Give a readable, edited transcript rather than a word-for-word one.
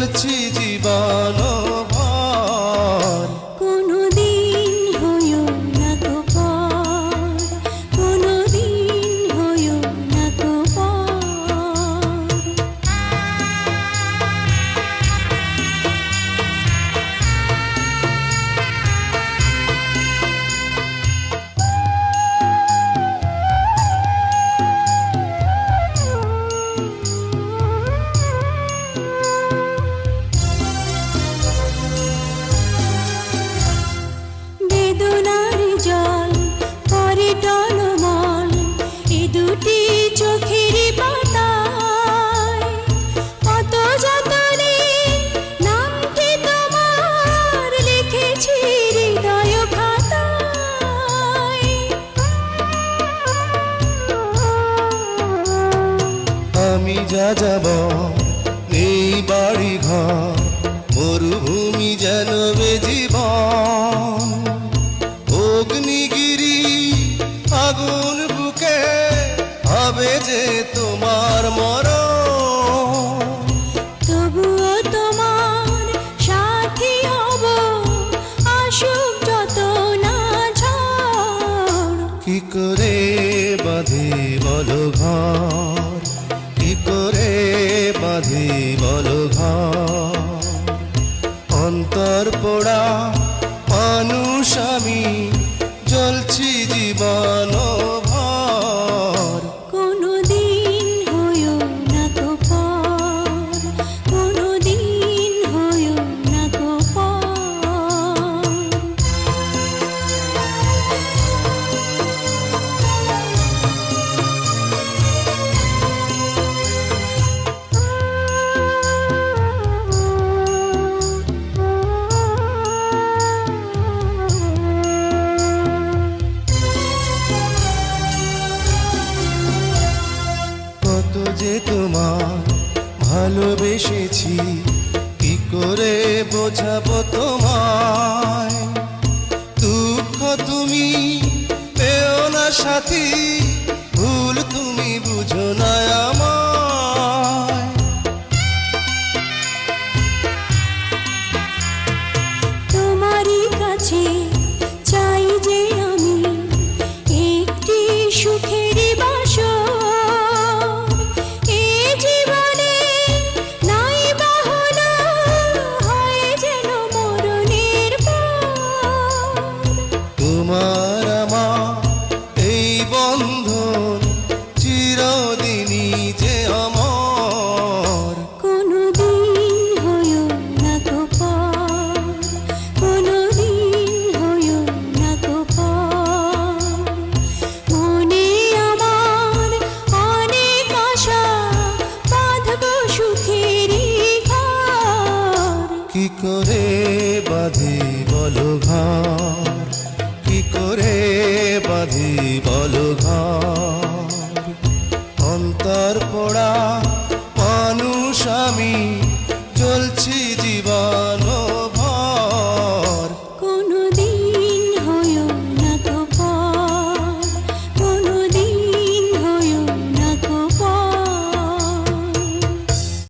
জ্বলছি জীবন ভর। কোনদিন হইও না তো পর, কোনদিন হইও না তো পর। বেদনার জল পরে টলমল এ দুটি চোখের পাতায়, কত যতনে নামটি তোমার লিখেছি হৃদয় খাতায়। আমি যা যাব নেই বাড়ি ঘর, মরুভূমি যেন জীবন। অগ্নিগিরি আগুন বুকে হবে যে তোমার মরণ। তবুও তোমার সাথী হব আসুক যত না ঝড়। কি করে বাঁধি বলো ঘর, কি করে বাঁধি বলো ঘর। অন্তর পোড়া মানুষ আমি, জ্বলছি জীবন ভর। কোনদিন হইও না তো পর, কোনদিন হইও না তো পর। কত যে তোমার ভালোবেসেছি, কি করে বোঝাবো তোমায়। দুঃখ তুমি পেও না সাথী, ভুল তুমি বুঝো না।